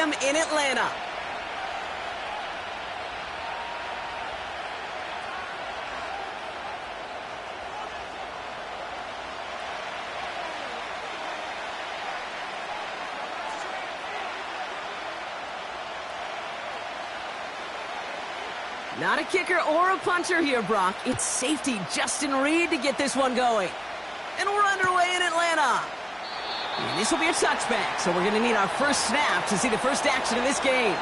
Stadium in Atlanta. Not a kicker or a puncher here, Brock. It's safety Justin Reed to get this one going. And we're underway in Atlanta. And this will be a touchback, so we're going to need our first snap to see the first action of this game.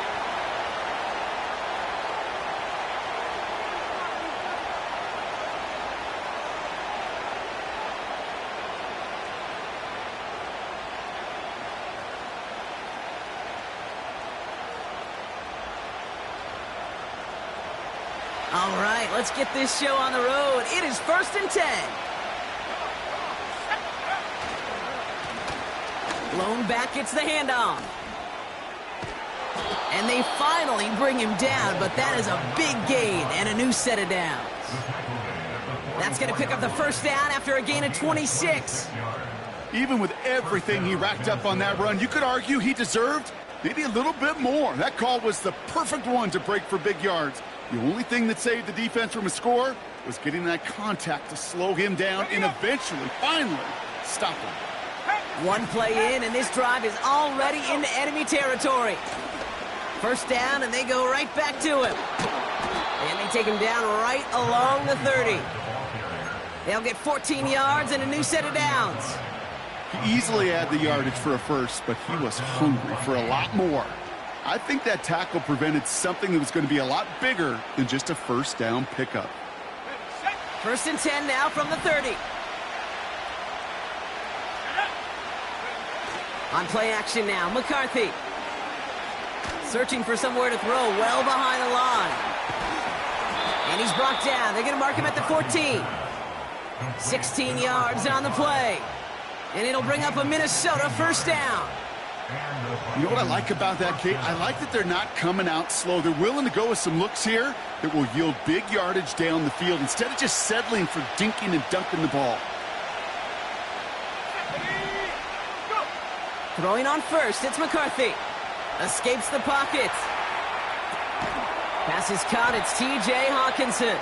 All right, let's get this show on the road. It is 1st and 10. Blown back, gets the handoff. And they finally bring him down, but that is a big gain and a new set of downs. That's going to pick up the first down after a gain of 26. Even with everything he racked up on that run, you could argue he deserved maybe a little bit more. That call was the perfect one to break for big yards. The only thing that saved the defense from a score was getting that contact to slow him down and eventually, finally, stop him. One play in, and this drive is already into enemy territory. First down, and they go right back to him. And they take him down right along the 30. They'll get 14 yards and a new set of downs. He easily had the yardage for a first, but he was hungry for a lot more. I think that tackle prevented something that was going to be a lot bigger than just a first down pickup. 1st and 10 now from the 30. On play action now, McCarthy. Searching for somewhere to throw, well behind the line. And he's brought down. They're going to mark him at the 14. 16 yards on the play. And it'll bring up a Minnesota first down. You know what I like about that, Kate? I like that they're not coming out slow. They're willing to go with some looks here that will yield big yardage down the field instead of just settling for dinking and dunking the ball. Throwing on first, it's McCarthy. Escapes the pocket. Pass is caught, it's T.J. Hawkinson.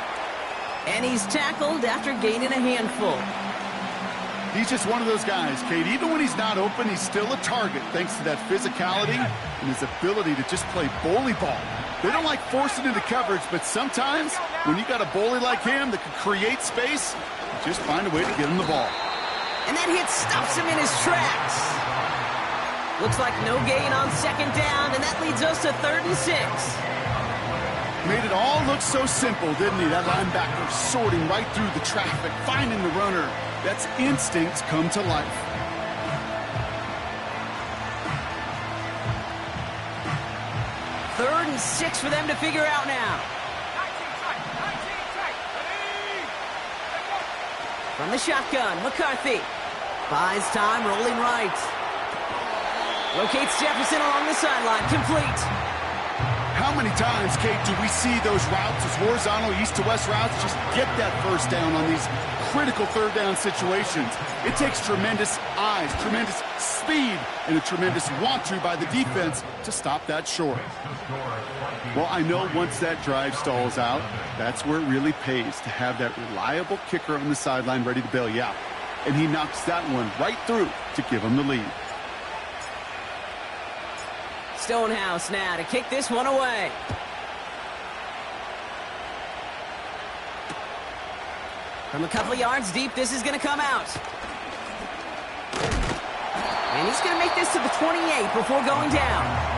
And he's tackled after gaining a handful. He's just one of those guys, Kate. Even when he's not open, he's still a target thanks to that physicality and his ability to just play bully ball. They don't like forcing into coverage, but sometimes when you got a bully like him that can create space, you just find a way to get him the ball. And that hit stops him in his tracks. Looks like no gain on second down, and that leads us to 3rd and 6. Made it all look so simple, didn't he? That linebacker sorting right through the traffic, finding the runner. That's instincts come to life. Third and 6 for them to figure out now. From the shotgun, McCarthy. Buys time, rolling right. Locates Jefferson along the sideline, complete. How many times, Kate, do we see those routes, those horizontal east-to-west routes, just get that first down on these critical third down situations? It takes tremendous eyes, tremendous speed, and a tremendous want-to by the defense to stop that short. Well, I know once that drive stalls out, that's where it really pays to have that reliable kicker on the sideline ready to bail you out. And he knocks that one right through to give him the lead. Stonehouse now to kick this one away. From a couple of yards deep, this is going to come out. And he's going to make this to the 28 before going down.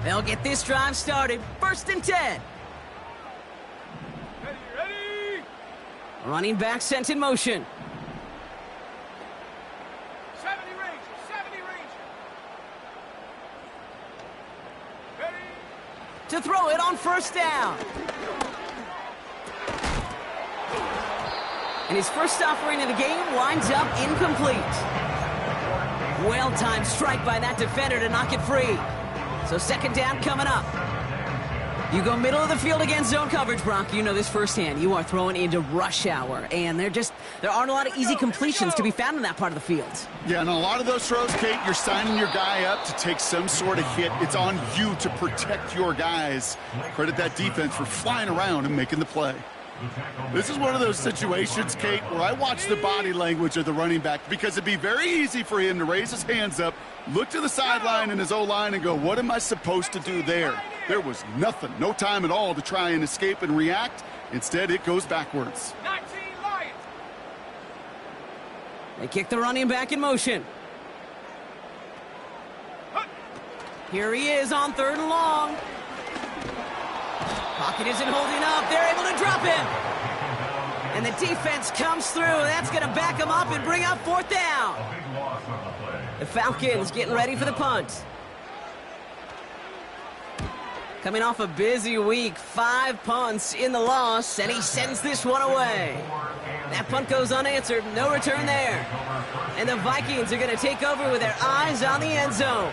They'll get this drive started. 1st and 10. Ready. Running back sent in motion. 70 range. Ready. To throw it on first down. And his first offering of the game winds up incomplete. Well-timed strike by that defender to knock it free. So second down coming up. You go middle of the field against zone coverage, Brock. You know this firsthand. You are throwing into rush hour, and there aren't a lot of easy completions to be found in that part of the field. Yeah, and a lot of those throws, Kate, you're signing your guy up to take some sort of hit. It's on you to protect your guys. Credit that defense for flying around and making the play. This is one of those situations, Kate, where I watch the body language of the running back because it'd be very easy for him to raise his hands up, look to the sideline and his O-line and go, what am I supposed to do there? There was nothing, no time at all to try and escape and react. Instead, it goes backwards. 19 Lions. They kick the running back in motion. Here he is on 3rd and long. Pocket isn't holding up. They're able to drop him. And the defense comes through. That's going to back him up and bring up 4th down. The Falcons getting ready for the punt. Coming off a busy week, 5 punts in the loss, and he sends this one away. That punt goes unanswered, no return there. And the Vikings are going to take over with their eyes on the end zone.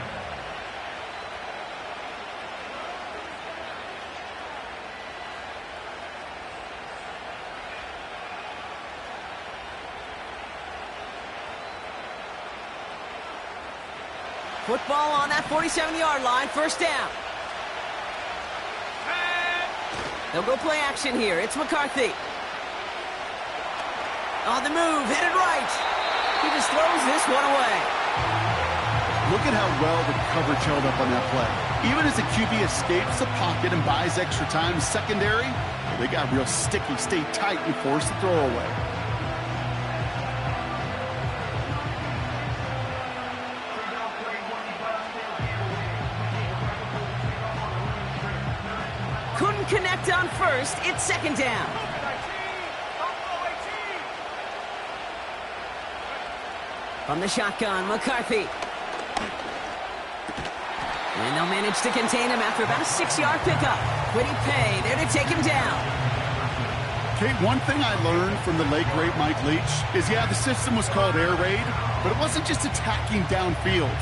Football on that 47-yard line, 1st down. They'll go play action here. It's McCarthy. On the move, headed right. He just throws this one away. Look at how well the coverage held up on that play. Even as the QB escapes the pocket and buys extra time secondary, they got real sticky, stayed tight, and forced the throw away. Couldn't connect on 1st. It's 2nd down. From the shotgun, McCarthy. And they'll manage to contain him after about a 6-yard pickup. Quiddy Pay there to take him down. Kate, one thing I learned from the late, great Mike Leach is, yeah, the system was called air raid, but it wasn't just attacking downfield.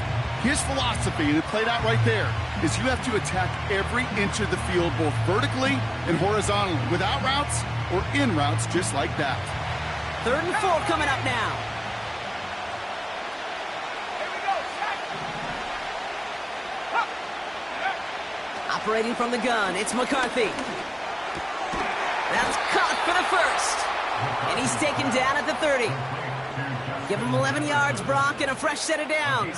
His philosophy, and it played out right there, is you have to attack every inch of the field, both vertically and horizontally, without routes or in routes just like that. 3rd and 4 coming up now. Here we go, set. Operating from the gun, it's McCarthy. That's caught for the 1st. And he's taken down at the 30. Give him 11 yards, Brock, and a fresh set of downs.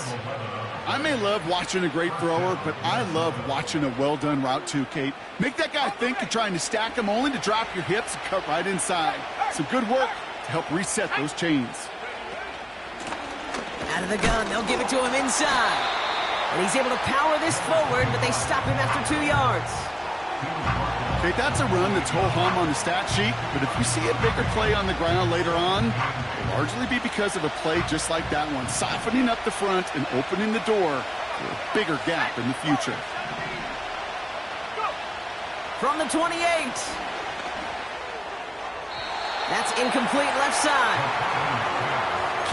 I may love watching a great thrower, but I love watching a well-done route too, Kate. Make that guy think you're trying to stack him only to drop your hips and cut right inside. Some good work to help reset those chains. Out of the gun, they'll give it to him inside. And he's able to power this forward, but they stop him after 2 yards. Kate, that's a run that's ho-hum on the stat sheet, but if we see a bigger play on the ground later on, it'll largely be because of a play just like that one, softening up the front and opening the door for a bigger gap in the future. From the 28. That's incomplete left side.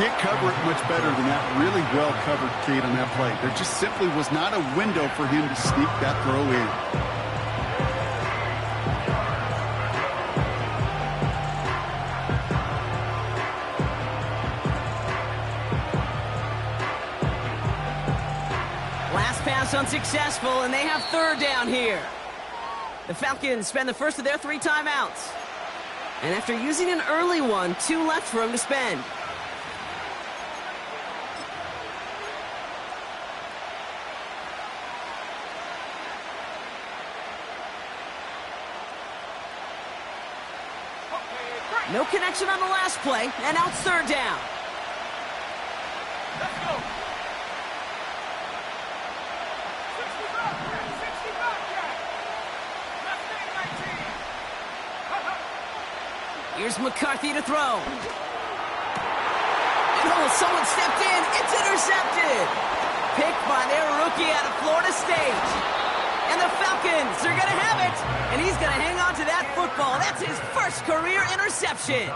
Can't cover it much better than that really well-covered Kate on that play. There just simply was not a window for him to sneak that throw in. Pass unsuccessful, and they have 3rd down here. The Falcons spend the first of their 3 timeouts. And after using an early one, 2 left for him to spend. No connection on the last play, and now it's 3rd down. Let's go. 60 back, Jack. Left wing 19. Here's McCarthy to throw. And someone stepped in. It's intercepted. Picked by their rookie out of Florida State. And the Falcons are going to have it. And he's going to hang on to that football. That's his first career interception.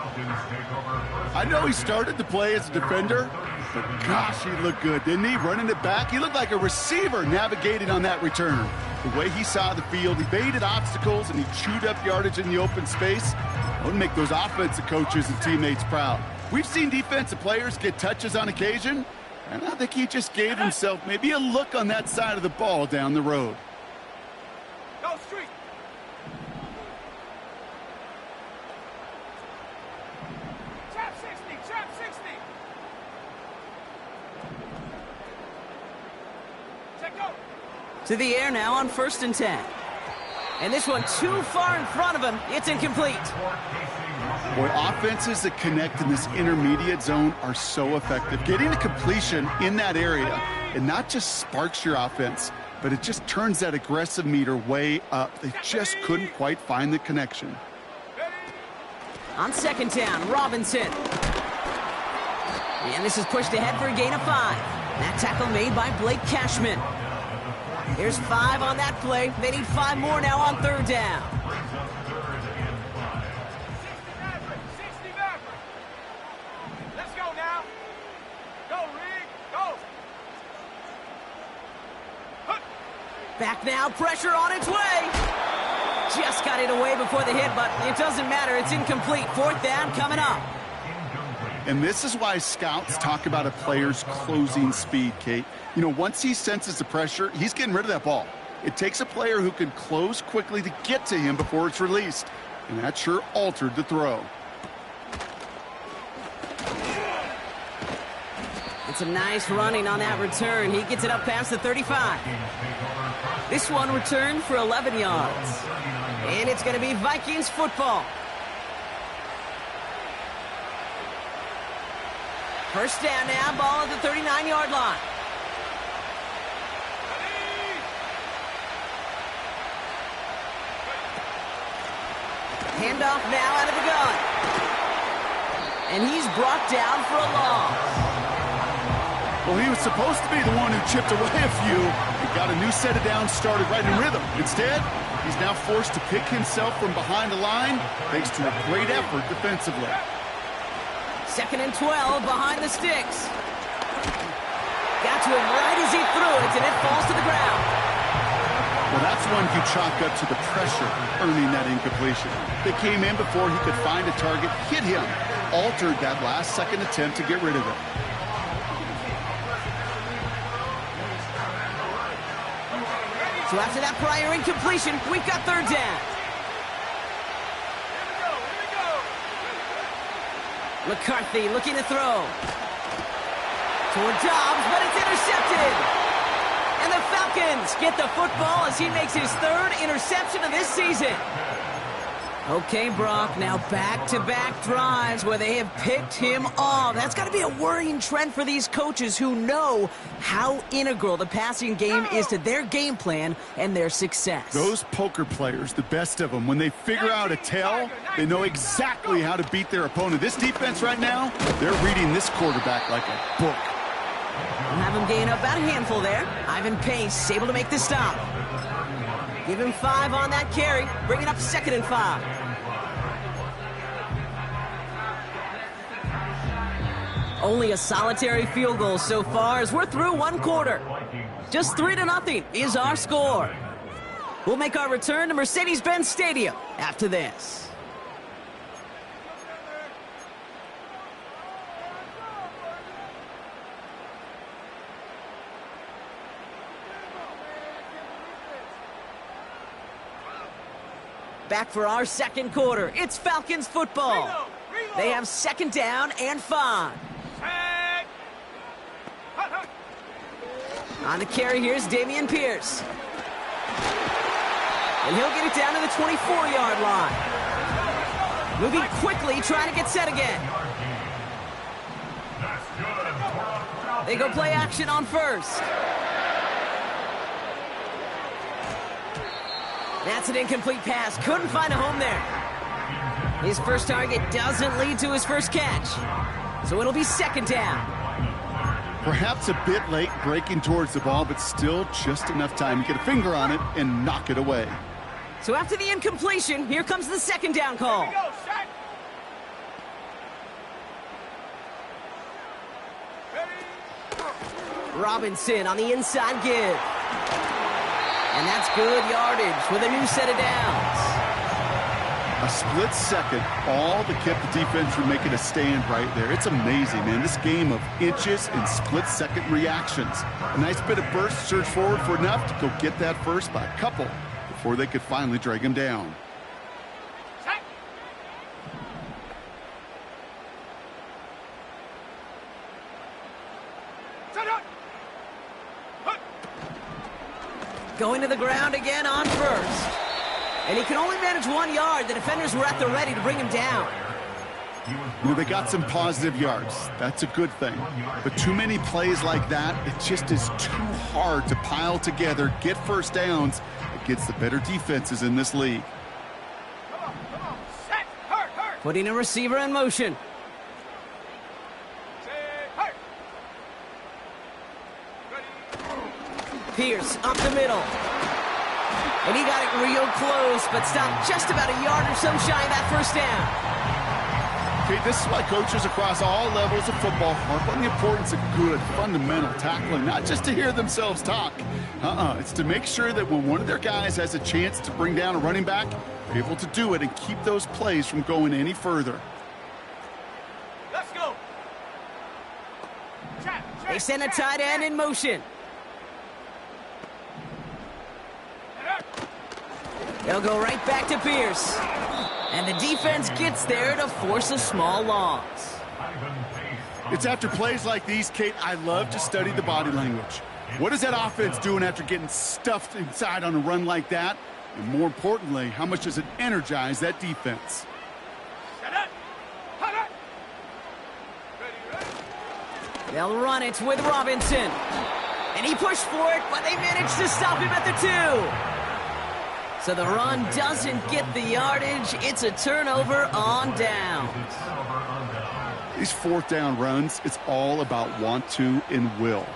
I know he started to play as a defender, but gosh, he looked good, didn't he? Running it back, he looked like a receiver navigating on that return. The way he saw the field, he baited obstacles, and he chewed up yardage in the open space. That would make those offensive coaches and teammates proud. We've seen defensive players get touches on occasion, and I think he just gave himself maybe a look on that side of the ball down the road. Go street. Trap 60, trap 60. Check go. To the air now on 1st and 10. And this one too far in front of him. It's incomplete. Boy, offenses that connect in this intermediate zone are so effective. Getting a completion in that area, it not just sparks your offense, but it just turns that aggressive meter way up. They just couldn't quite find the connection. On 2nd down, Robinson. And this is pushed ahead for a gain of 5. That tackle made by Blake Cashman. There's 5 on that play. They need 5 more now on 3rd down. 60 Maverick. Let's go now. Go, Reed. Go. Back now, pressure on its way. Just got it away before the hit, but it doesn't matter. It's incomplete. 4th down coming up. And this is why scouts talk about a player's closing speed, Kate. You know, once he senses the pressure, he's getting rid of that ball. It takes a player who can close quickly to get to him before it's released. And that sure altered the throw. And some nice running on that return. He gets it up past the 35. This one returned for 11 yards. And it's going to be Vikings football. 1st down now, ball at the 39-yard line. Handoff now out of the gun. And he's brought down for a loss. Well, he was supposed to be the one who chipped away a few and got a new set of downs started right in rhythm. Instead, he's now forced to pick himself from behind the line thanks to a great effort defensively. 2nd and 12 behind the sticks. Got to him right as he threw it, and it falls to the ground. Well, that's one you chalk up to the pressure earning that incompletion. They came in before he could find a target, hit him, altered that last-second attempt to get rid of it. So after that prior incompletion, we've got 3rd down. McCarthy looking to throw. Toward Dobbs, but it's intercepted. And the Falcons get the football as he makes his 3rd interception of this season. Okay, Brock, now back-to-back drives where they have picked him off. That's got to be a worrying trend for these coaches who know how integral the passing game is to their game plan and their success. Those poker players, the best of them, when they figure out a tell, they know exactly how to beat their opponent. This defense right now, they're reading this quarterback like a book. We'll have him gain about a handful there. Ivan Pace able to make the stop. Give him 5 on that carry. Bring it up 2nd and 5. Only a solitary field goal so far as we're through 1 quarter. Just 3-0 is our score. We'll make our return to Mercedes-Benz Stadium after this. Back for our 2nd quarter. It's Falcons football. They have 2nd down and 5. On the carry, here's Dameon Pierce. And he'll get it down to the 24-yard line. Moving quickly, trying to get set again. They go play action on 1st. That's an incomplete pass. Couldn't find a home there. His first target doesn't lead to his first catch. So it'll be 2nd down. Perhaps a bit late breaking towards the ball, but still just enough time to get a finger on it and knock it away. So after the incompletion, here comes the 2nd down call. Robinson on the inside give. And that's good yardage with a new set of downs. A split second, all that kept the defense from making a stand right there. It's amazing, man. This game of inches and split-second reactions. A nice bit of burst, surge forward for enough to go get that first by a couple before they could finally drag him down. Going to the ground again on first. And he can only manage 1 yard. The defenders were at the ready to bring him down. Well, they got some positive yards. That's a good thing. But too many plays like that, it just is too hard to pile together, get first downs against the better defenses in this league. Come on. Set. Hurt. Putting a receiver in motion. Set. Hurt. Ready. Pierce up the middle. And he got it real close, but stopped just about a yard or so shy of that first down. Okay, this is why coaches across all levels of football harp on the importance of good, fundamental tackling, not just to hear themselves talk. It's to make sure that when one of their guys has a chance to bring down a running back, they're able to do it and keep those plays from going any further. Let's go. They send a tight end in motion. They'll go right back to Pierce. And the defense gets there to force a small loss. It's after plays like these, Kate, I love to study the body language. What is that offense doing after getting stuffed inside on a run like that? And more importantly, how much does it energize that defense? They'll run it with Robinson. And he pushed for it, but they managed to stop him at the 2. So the run doesn't get the yardage. It's a turnover on downs. These fourth down runs, it's all about want to and will.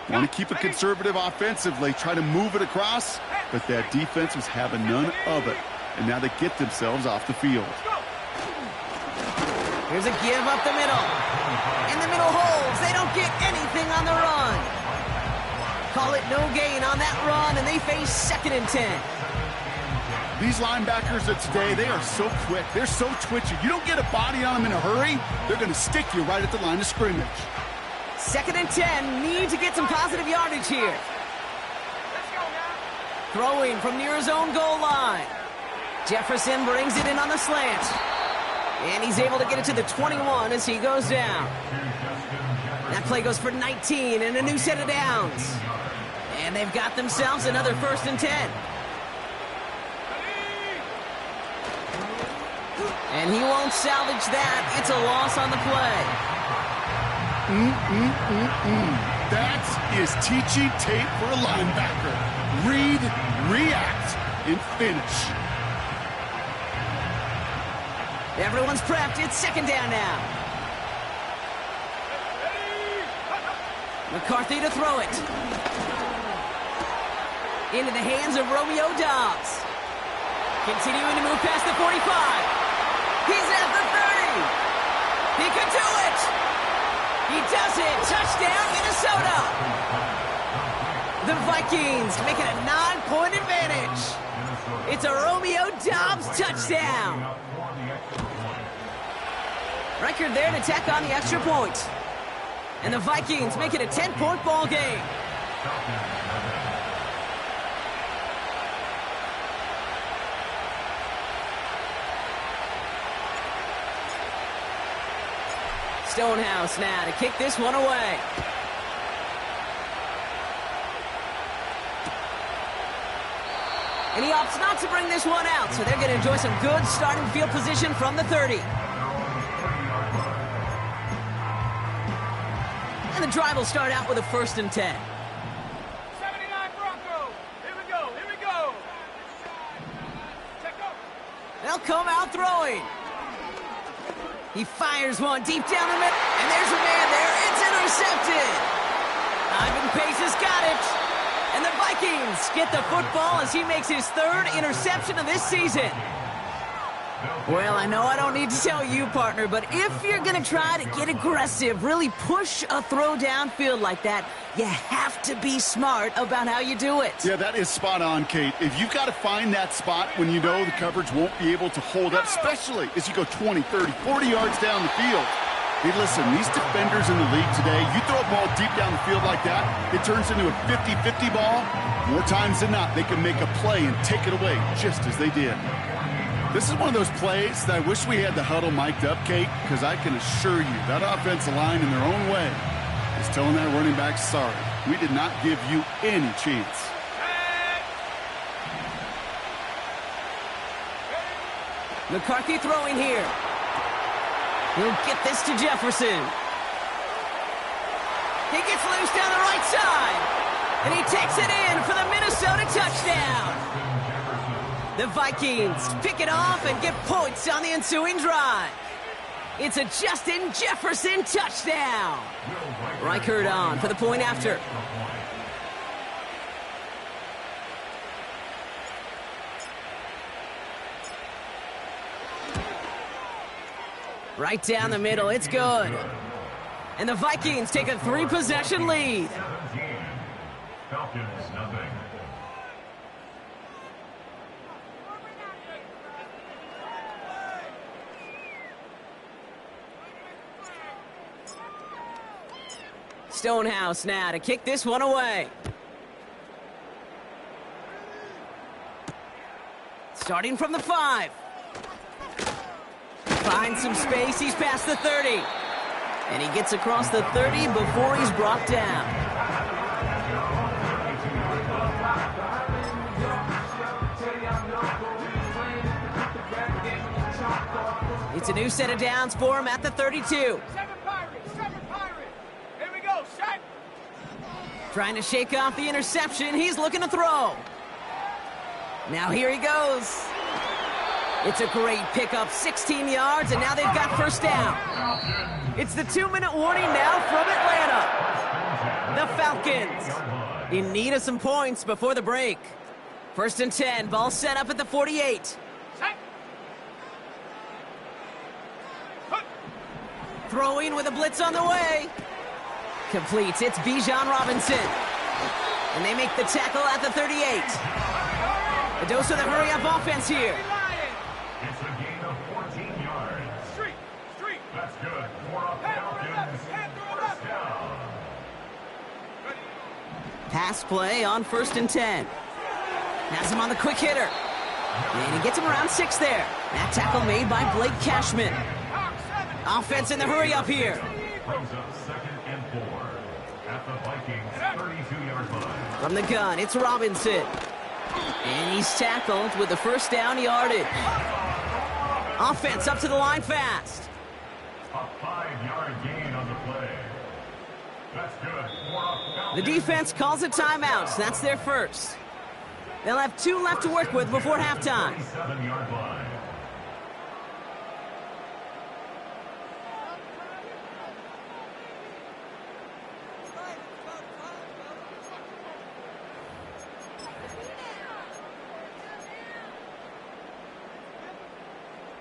Want to keep it conservative offensively, try to move it across, but that defense was having none of it. And now they get themselves off the field. Here's a give up the middle. And the middle holds. They don't get anything on the run. Call it no gain on that run, and they face 2nd and 10. These linebackers of today, they are so quick. They're so twitchy. You don't get a body on them in a hurry, they're going to stick you right at the line of scrimmage. 2nd and 10. Need to get some positive yardage here. Let's go now. Throwing from near his own goal line. Jefferson brings it in on the slant. And he's able to get it to the 21 as he goes down. That play goes for 19 and a new set of downs. And they've got themselves another 1st and 10. And he won't salvage that. It's a loss on the play. That is teaching tape for a linebacker. Read, react, and finish. Everyone's prepped. It's 2nd down now. McCarthy to throw it. Into the hands of Romeo Doubs. Continuing to move past the 45. He's at the 30. He could do it. He does it. Touchdown, Minnesota. The Vikings make it a 9-point advantage. It's a Romeo Doubs touchdown. Record there to tack on the extra point. And the Vikings make it a 10-point ball game. Stonehouse now to kick this one away. And he opts not to bring this one out, so they're going to enjoy some good starting field position from the 30. And the drive will start out with a 1st and 10. 79 Broncos. Here we go. Check up. They'll come out throwing. He fires one deep down the middle, and there's a man there. It's intercepted. Ivan Pace has got it. And the Vikings get the football as he makes his 3rd interception of this season. Well, I know I don't need to tell you, partner, but if you're going to try to get aggressive, really push a throw downfield like that, you have to be smart about how you do it. Yeah, that is spot on, Kate. If you've got to find that spot when you know the coverage won't be able to hold up, especially as you go 20, 30, 40 yards down the field. Hey, listen, these defenders in the league today, you throw a ball deep down the field like that, it turns into a 50-50 ball. More times than not, they can make a play and take it away just as they did. This is one of those plays that I wish we had the huddle mic'd up, Kate, because I can assure you that offensive line in their own way is telling that running back, sorry, we did not give you any chance. McCarthy throwing here. He'll get this to Jefferson. He gets loose down the right side. And he takes it in for the Minnesota touchdown. The Vikings pick it off and get points on the ensuing drive. It's a Justin Jefferson touchdown. Reichert on for the point after. Right down the middle, it's good. And the Vikings take a 3-possession lead. Falcons, nothing. Stonehouse now to kick this one away. Starting from the 5. Finds some space, he's past the 30. And he gets across the 30 before he's brought down. It's a new set of downs for him at the 32. 7 Pirates! Here we go, set! Trying to shake off the interception, he's looking to throw. Now here he goes. It's a great pickup, 16 yards, and now they've got first down. It's the 2-minute warning now from Atlanta. The Falcons in need of some points before the break. 1st and 10, ball set up at the 48. Set! Throwing with a blitz on the way. Completes, it's Bijan Robinson. And they make the tackle at the 38. A dose of the hurry-up offense here. It's a gain of 14 yards. Street! That's good. For a Falcons first down. Pass play on 1st and 10. Has him on the quick hitter. And he gets him around 6 there. That tackle made by Blake Cashman. Offense in the hurry-up here. Brings up 2nd and 4 at the Vikings 32-yard line. From the gun, it's Robinson. And he's tackled with the first down yardage. Offense up to the line fast. A 5-yard gain on the play. That's good. The defense calls a timeout. That's their first. They'll have 2 left to work with before halftime. 7-yard line.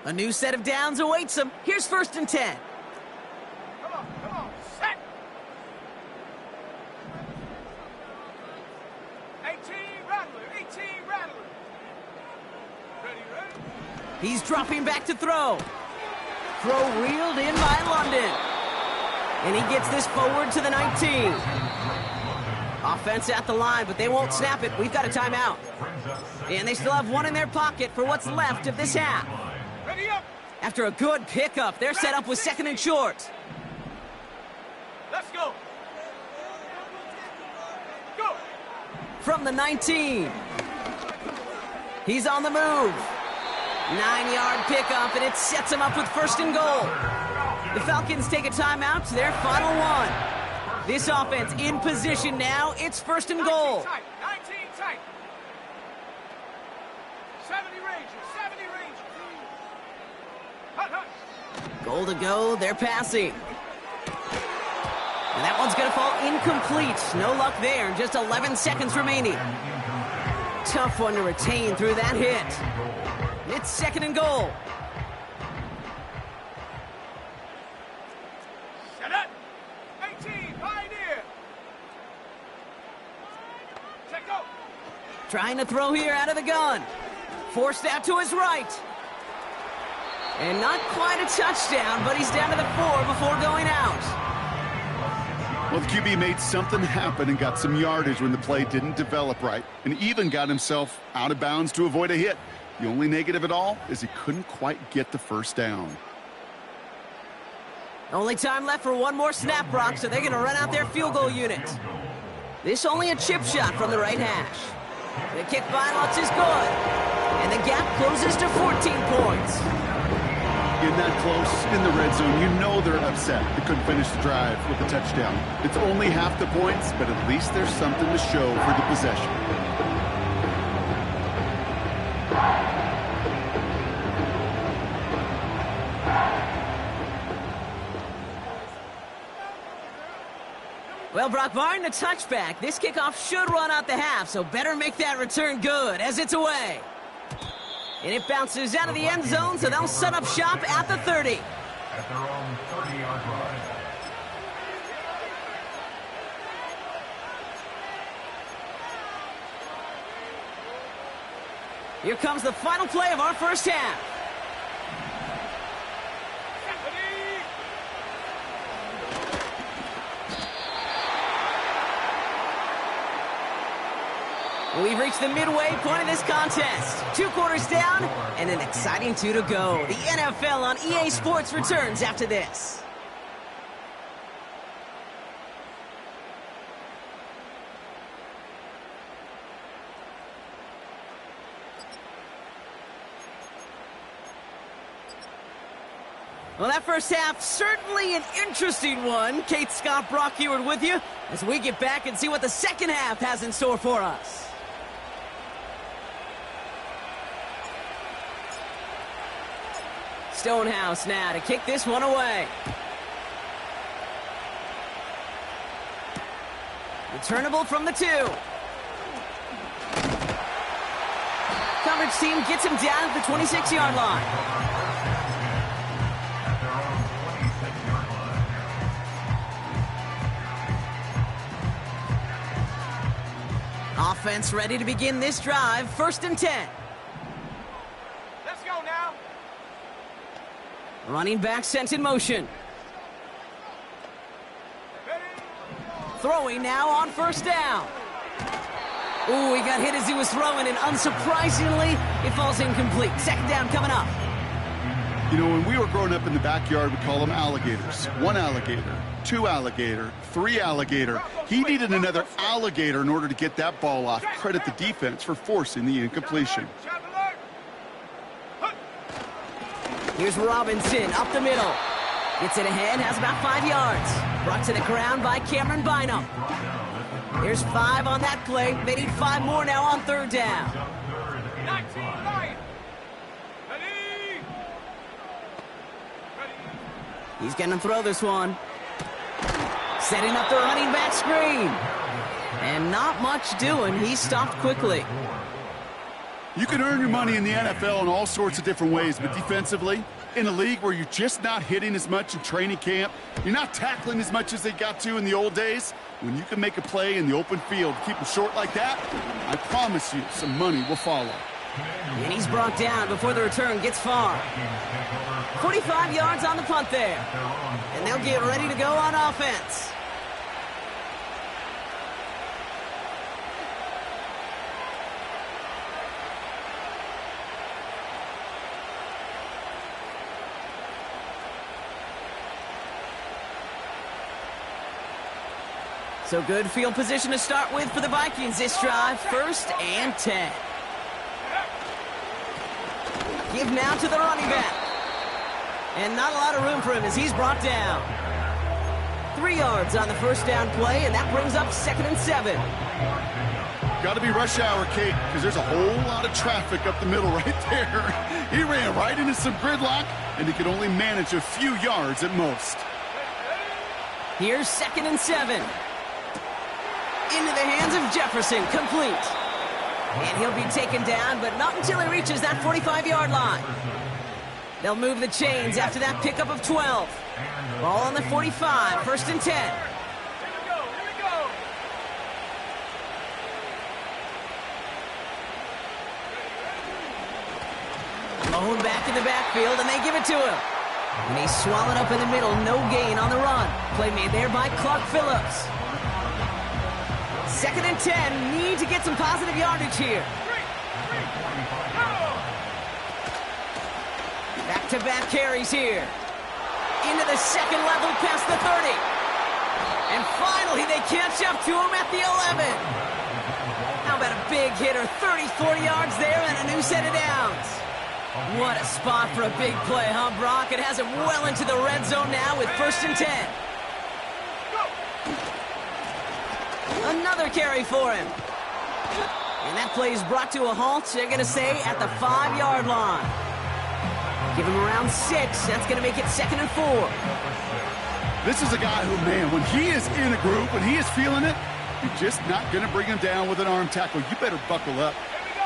A new set of downs awaits them. Here's 1st and 10. Come on, set! 18 Rattler! Ready? He's dropping back to throw. Throw reeled in by London. And he gets this forward to the 19. Offense at the line, but they won't snap it. We've got a timeout. And they still have 1 in their pocket for what's left of this half. Ready up! After a good pickup, they're set up with 2nd and short. Let's go! Go! From the 19. He's on the move. 9-yard pickup, and it sets him up with 1st and goal. The Falcons take a timeout to their final 1. This offense in position now. It's 1st and goal. 19 tight. 70 Rangers. Hut. Goal to go, they're passing. And that one's going to fall incomplete. No luck there, just 11 seconds remaining. Tough one to retain through that hit. It's 2nd and goal. Trying to throw here out of the gun. Forced out to his right. And not quite a touchdown, but he's down to the 4 before going out. Well, the QB made something happen and got some yardage when the play didn't develop right, and even got himself out of bounds to avoid a hit. The only negative at all is he couldn't quite get the first down. Only time left for one more snap, Brock, so they're going to run out their field goal unit. This only a chip shot from the right hash. The kick by Lutz is good, and the gap closes to 14 points. In that close, in the red zone, you know they're upset they couldn't finish the drive with a touchdown. It's only half the points, but at least there's something to show for the possession. Well, Brock, barring the touchback, this kickoff should run out the half, so better make that return good as it's away. And it bounces out of the end zone, so they'll set up shop at the 30. At their own 30-yard line. Here comes the final play of our first half. We've reached the midway point of this contest. 2 quarters down and an exciting 2 to go. The NFL on EA Sports returns after this. Well, that first half, certainly an interesting one. Kate, Scott, Brock here with you as we get back and see what the second half has in store for us. Stonehouse now to kick this one away. Returnable from the 2. Coverage team gets him down at the 26-yard line. Offense ready to begin this drive. 1st and 10. Let's go now. Running back sent in motion. Throwing now on 1st down. Ooh, he got hit as he was throwing, and unsurprisingly, it falls incomplete. 2nd down coming up. You know, when we were growing up in the backyard, we call them alligators. 1 alligator, 2 alligator, 3 alligator. He needed another alligator in order to get that ball off. Credit the defense for forcing the incompletion. Here's Robinson up the middle. Gets it ahead, has about 5 yards. Brought to the ground by Cameron Bynum. Here's 5 on that play. They need 5 more now on 3rd down. 19 Lions. He's going to throw this one. Setting up the running back screen. And not much doing. He stopped quickly. You can earn your money in the NFL in all sorts of different ways, but defensively, in a league where you're just not hitting as much in training camp, you're not tackling as much as they got to in the old days, when you can make a play in the open field, keep them short like that, I promise you some money will follow. And he's brought down before the return gets far. 45 yards on the punt there. And they'll get ready to go on offense. So good field position to start with for the Vikings this drive. 1st and 10. Give now to the running back. And not a lot of room for him as he's brought down. 3 yards on the 1st down play, and that brings up 2nd and 7. Got to be rush hour, Kate, because there's a whole lot of traffic up the middle right there. He ran right into some gridlock, and he could only manage a few yards at most. Here's 2nd and 7. Into the hands of Jefferson, complete. And he'll be taken down, but not until he reaches that 45-yard line. They'll move the chains after that pickup of 12. Ball on the 45, 1st and 10. Owned back in the backfield, and they give it to him. And he's swallowed up in the middle. No gain on the run. Play made there by Clark Phillips. 2nd and 10. Need to get some positive yardage here. Back-to-back carries here. Into the second level past the 30. And finally, they catch up to him at the 11. How about a big hitter? 34 yards there and a new set of downs. What a spot for a big play, huh, Brock? It has him well into the red zone now with 1st and 10. Another carry for him. And that play is brought to a halt, they're going to say, at the 5-yard line. Give him around 6. That's going to make it 2nd and 4. This is a guy who, man, when he is in a group, when he is feeling it, you're just not going to bring him down with an arm tackle. You better buckle up.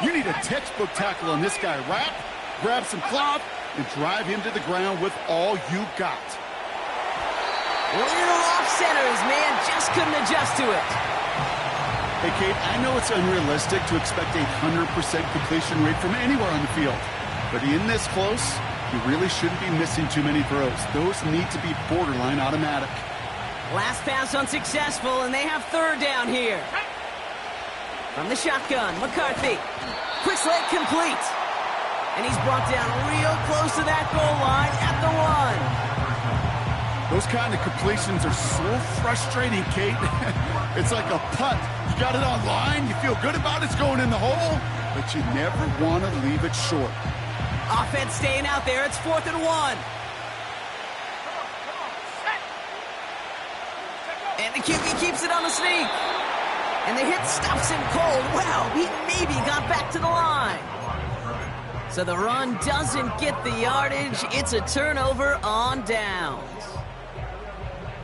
You need a textbook tackle on this guy. Wrap, grab some cloth, and drive him to the ground with all you got. Little off centers, man, just couldn't adjust to it. Hey, Kate, I know it's unrealistic to expect a 100% completion rate from anywhere on the field. But in this close, you really shouldn't be missing too many throws. Those need to be borderline automatic. Last pass unsuccessful, and they have 3rd down here. From the shotgun, McCarthy. Quick slant complete. And he's brought down real close to that goal line at the 1. Those kind of completions are so frustrating, Kate. It's like a putt. You got it on line, you feel good about it's going in the hole, but you never want to leave it short. Offense staying out there. It's 4th and 1. And the QB keeps it on the sneak. And the hit stops him cold. Wow, he maybe got back to the line. So the run doesn't get the yardage. It's a turnover on downs.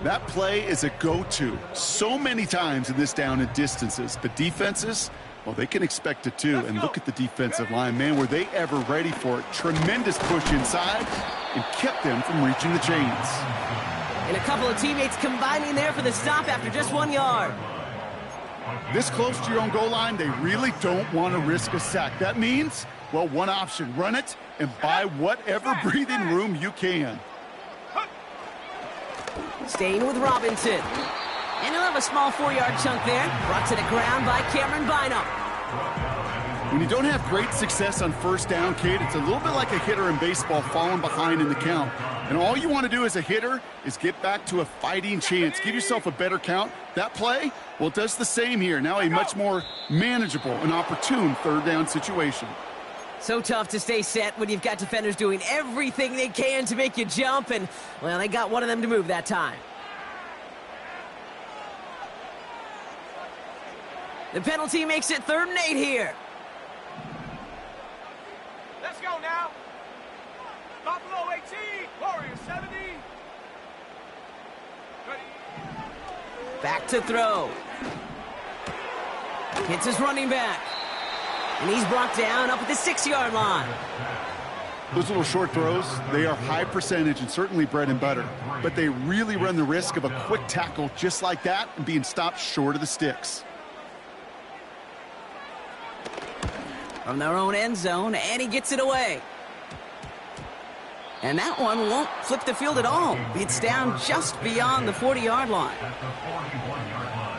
That play is a go-to so many times in this down and distances. But defenses, well, they can expect it too. And look at the defensive line, man. Were they ever ready for it? Tremendous push inside and kept them from reaching the chains. And a couple of teammates combining there for the stop after just 1 yard. This close to your own goal line, they really don't want to risk a sack. That means, well, one option, run it and buy whatever breathing room you can. Staying with Robinson. And he'll have a small 4-yard chunk there. Brought to the ground by Cameron Bynum. When you don't have great success on 1st down, Kate, it's a little bit like a hitter in baseball falling behind in the count. And all you want to do as a hitter is get back to a fighting chance. Give yourself a better count. That play, well, it does the same here. Now a much more manageable and opportune 3rd down situation. So tough to stay set when you've got defenders doing everything they can to make you jump. And, well, they got one of them to move that time. The penalty makes it 3rd and 8 here. Let's go now. Buffalo 18, Warriors 70. Ready. Back to throw. Hits his running back. And he's brought down up at the 6-yard line. Those little short throws, they are high percentage and certainly bread and butter. But they really run the risk of a quick tackle just like that and being stopped short of the sticks. From their own end zone, and he gets it away. And that one won't flip the field at all. It's down just beyond the 40-yard line. At the 41-yard line.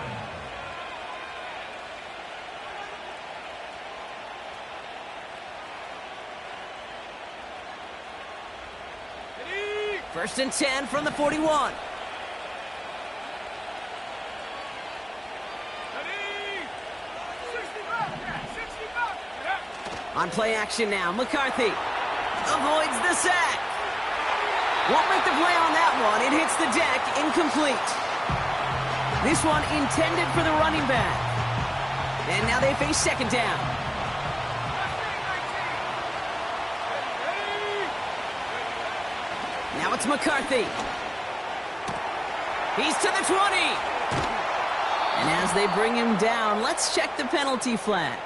Ready. 1st and 10 from the 41. On play action now, McCarthy avoids the sack. Won't make the play on that one. It hits the deck, incomplete. This one intended for the running back. And now they face 2nd down. Now it's McCarthy. He's to the 20. And as they bring him down, let's check the penalty flag.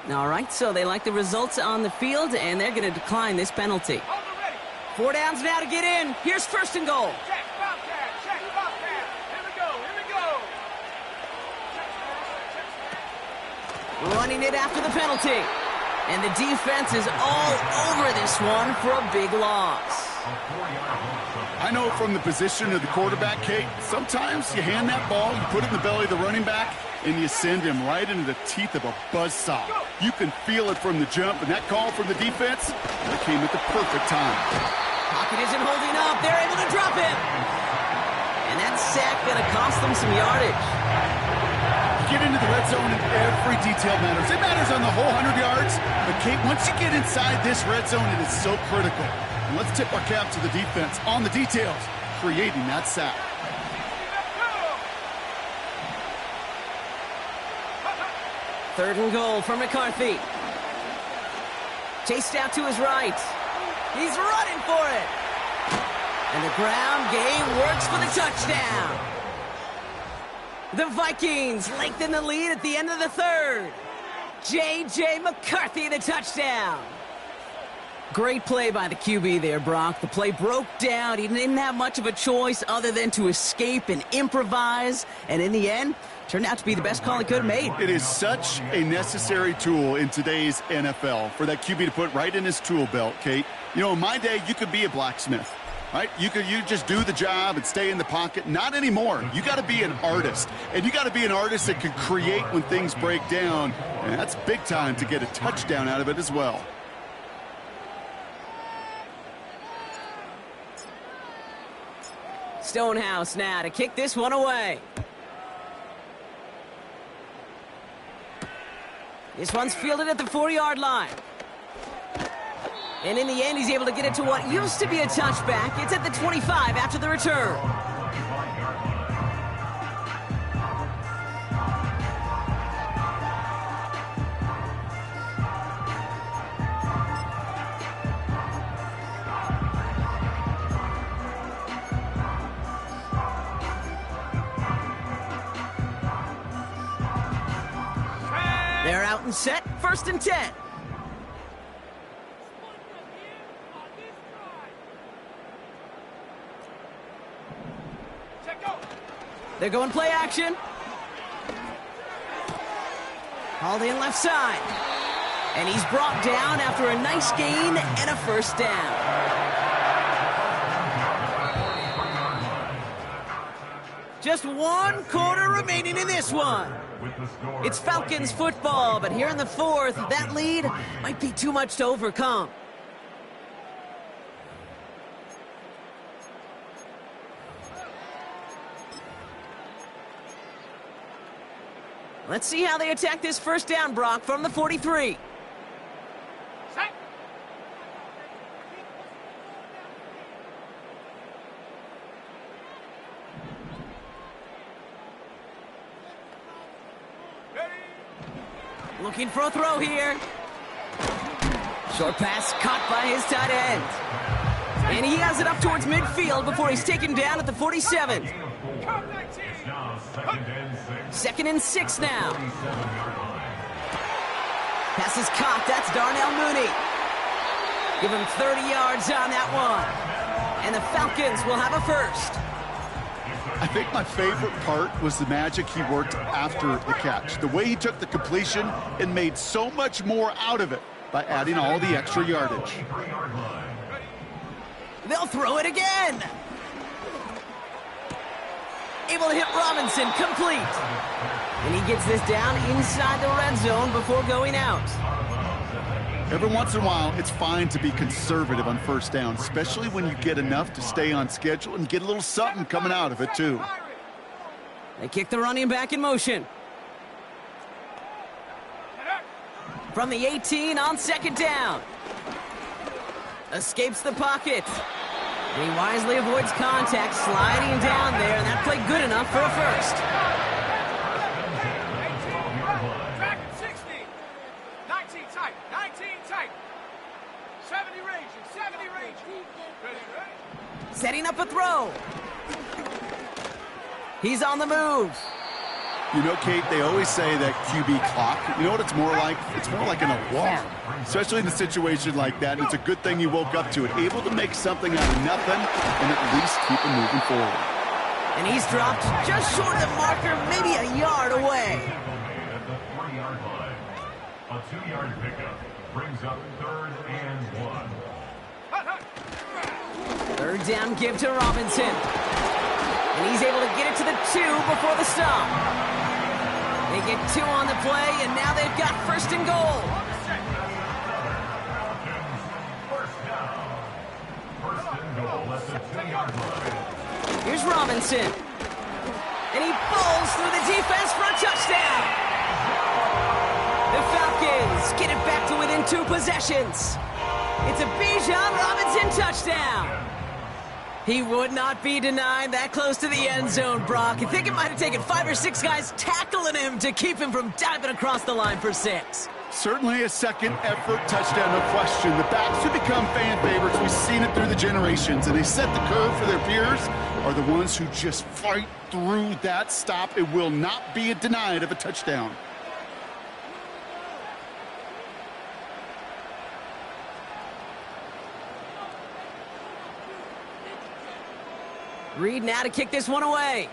All right, so they like the results on the field, and they're going to decline this penalty. 4 downs now to get in. Here's 1st and goal. Check, Bobcat, check, Bobcat. Here we go, here we go. Running it after the penalty. And the defense is all over this one for a big loss. I know from the position of the quarterback, Kate, sometimes you hand that ball, you put it in the belly of the running back, and you send him right into the teeth of a buzzsaw. You can feel it from the jump, and that call from the defense, that came at the perfect time. Pocket isn't holding up. They're able to drop him. And that sack going to cost them some yardage. Get into the red zone and every detail matters. It matters on the whole 100 yards. But, Kate, once you get inside this red zone, it is so critical. And let's tip our cap to the defense on the details, creating that sack. Third and goal for McCarthy. Chased out to his right. He's running for it. And the ground game works for the touchdown. The Vikings lengthen the lead at the end of the third. J.J. McCarthy, the touchdown. Great play by the QB there, Brock. The play broke down. He didn't have much of a choice other than to escape and improvise. And in the end, turned out to be the best call he could have made. It is such a necessary tool in today's NFL for that QB to put right in his tool belt, Kate. You know, in my day, you could be a blacksmith. Right? You just do the job and stay in the pocket. Not anymore. You got to be an artist. And you got to be an artist that can create when things break down. And that's big time to get a touchdown out of it as well. Stonehouse now to kick this one away. This one's fielded at the 4-yard line. And in the end, he's able to get it to what used to be a touchback. It's at the 25 after the return. They're out and set, 1st and 10. They're going play action. Hauled in left side. And he's brought down after a nice gain and a first down. Just 1 quarter remaining in this one. It's Falcons football, but here in the 4th, that lead might be too much to overcome. Let's see how they attack this first down, Brock, from the 43. Set. Ready. Looking for a throw here. Short pass caught by his tight end. And he has it up towards midfield before he's taken down at the 47. Second and 6 now. Pass is caught. That's Darnell Mooney. Give him 30 yards on that one. And the Falcons will have a first. I think my favorite part was the magic he worked after the catch. The way he took the completion and made so much more out of it by adding all the extra yardage. They'll throw it again. Able to hit Robinson, complete. And he gets this down inside the red zone before going out. Every once in a while, it's fine to be conservative on first down, especially when you get enough to stay on schedule and get a little something coming out of it, too. They kick the running back in motion. From the 18 on 2nd down. Escapes the pocket. And he wisely avoids contact, sliding down there, and that played good enough for a first. Back at 60. 19 tight. 19 tight. 70 range. 70 range. Ready. Setting up a throw. He's on the move. You know, Kate, they always say that QB clock. You know what it's more like? It's more like an alarm, especially in a situation like that. And it's a good thing you woke up to it, able to make something out of nothing and at least keep it moving forward. And he's dropped just short of the marker, maybe a yard away. 2-yard pickup brings up 3rd and 1. Third down give to Robinson. And he's able to get it to the 2 before the stop. They get 2 on the play, and now they've got 1st and goal. First down. 1st and goal at the 2-yard line. Here's Robinson. And he falls through the defense for a touchdown. The Falcons get it back to within 2 possessions. It's a Bijan Robinson touchdown. He would not be denied that close to the end zone, Brock. I think it might have taken 5 or 6 guys tackling him to keep him from diving across the line for 6. Certainly a second effort touchdown, no question. The backs who become fan favorites, we've seen it through the generations, and they set the curve for their peers, are the ones who just fight through that stop. It will not be denied of a touchdown. Reed now to kick this one away.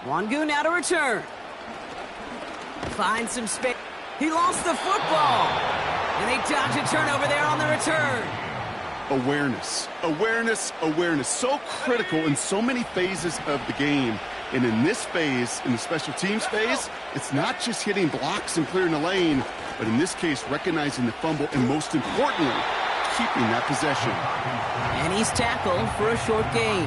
Wangu now to return. Finds some space. He lost the football. And they dodge a turnover there on the return. Awareness, awareness, awareness. So critical in so many phases of the game. And in this phase, in the special teams phase, it's not just hitting blocks and clearing the lane, but in this case, recognizing the fumble and most importantly, keeping that possession. And he's tackled for a short gain.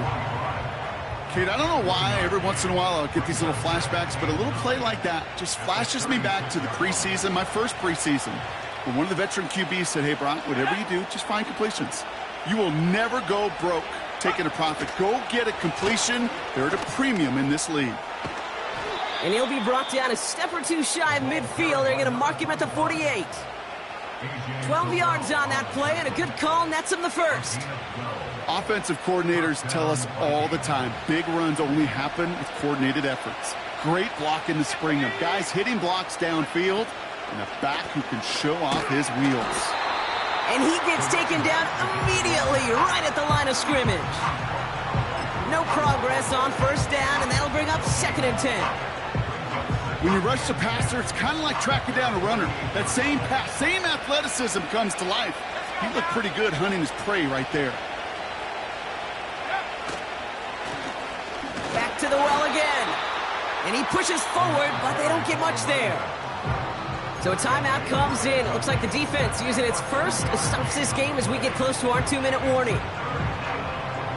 Kate, I don't know why every once in a while I'll get these little flashbacks, but a little play like that just flashes me back to the preseason, my first preseason, when one of the veteran QBs said, hey, Brock, whatever you do, just find completions. You will never go broke taking a profit. Go get a completion. They're at a premium in this league. And he'll be brought down a step or 2 shy of midfield. They're going to mark him at the 48. 12 yards on that play, and a good call nets him the 1st. Offensive coordinators tell us all the time, big runs only happen with coordinated efforts. Great block in the spring of guys hitting blocks downfield, and a back who can show off his wheels. And he gets taken down immediately right at the line of scrimmage. No progress on 1st down, and that'll bring up 2nd and 10. When you rush the passer, it's kind of like tracking down a runner. That same pass, same athleticism comes to life. He looked pretty good hunting his prey right there. Back to the well again. And he pushes forward, but they don't get much there. So a timeout comes in. It looks like the defense using its first stops this game as we get close to our 2-minute warning.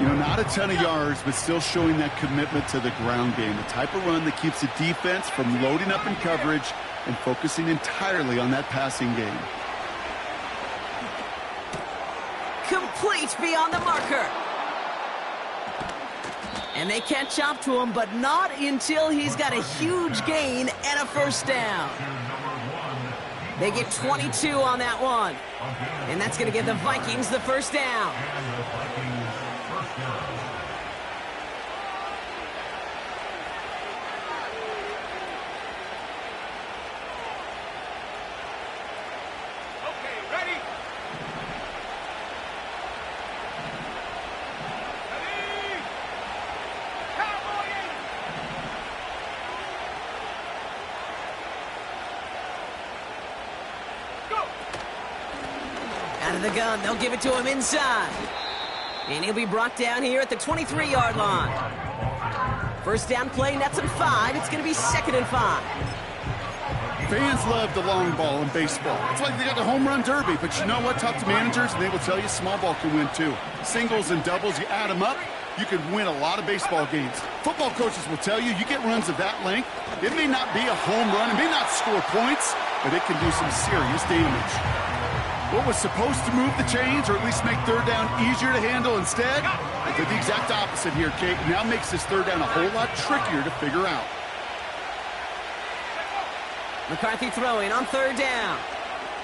You know, not a ton of yards, but still showing that commitment to the ground game. The type of run that keeps the defense from loading up in coverage and focusing entirely on that passing game. Complete beyond the marker. And they catch up to him, but not until he's got a huge gain and a 1st down. They get 22 on that one. And that's going to give the Vikings the 1st down. Out of the gun, they'll give it to him inside. And he'll be brought down here at the 23-yard line. 1st down play, nets him 5. It's going to be 2nd and 5. Fans love the long ball in baseball. It's like they got the home run derby, but you know what? Talk to managers, and they will tell you small ball can win too. Singles and doubles, you add them up, you can win a lot of baseball games. Football coaches will tell you get runs of that length. It may not be a home run, it may not score points, but it can do some serious damage. What was supposed to move the chains, or at least make 3rd down easier to handle instead, it did the exact opposite here, Kate. It now makes this 3rd down a whole lot trickier to figure out. McCarthy throwing on 3rd down.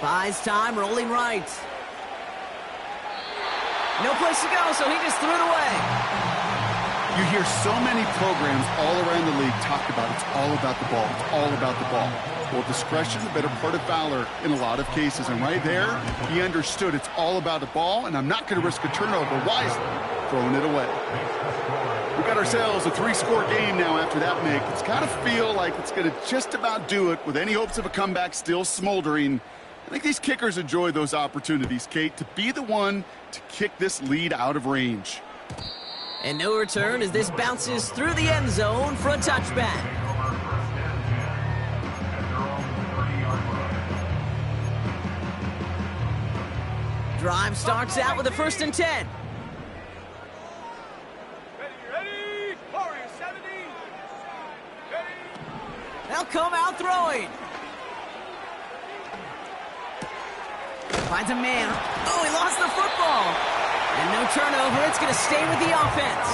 Buys time, rolling right. No place to go, so he just threw it away. You hear so many programs all around the league talk about it's all about the ball. It's all about the ball. Well, discretion, the better part of valor in a lot of cases. And right there, he understood it's all about the ball, and I'm not going to risk a turnover wisely, throwing it away. We've got ourselves a 3-score game now after that make. It's got to feel like it's going to just about do it with any hopes of a comeback still smoldering. I think these kickers enjoy those opportunities, Kate, to be the one to kick this lead out of range. And no return as this bounces through the end zone for a touchback. Drive starts out with a 1st and 10. Ready, Warriors 70. Ready. They'll come out throwing. Finds a man. Oh, he lost the football. And no turnover. It's going to stay with the offense.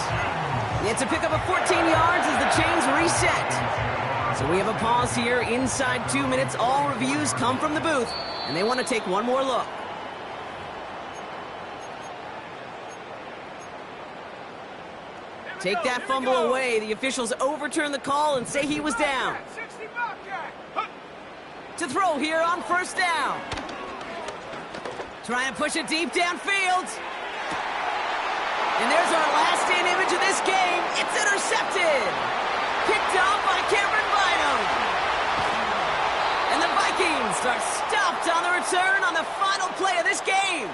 It's a pickup of 14 yards as the chains reset. So we have a pause here inside 2 minutes. All reviews come from the booth, and they want to take one more look. Take that fumble away. The officials overturn the call and say he was down. 60 Bobcat. To throw here on 1st down. Trying to push it deep downfield. And there's our last in image of this game. It's intercepted. Picked off by Cameron Bynum. And the Vikings are stopped on the return on the final play of this game.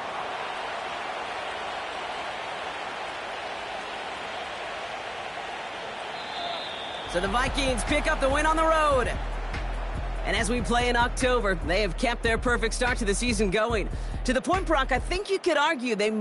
So the Vikings pick up the win on the road. And as we play in October, they have kept their perfect start to the season going. To the point, Brock, I think you could argue they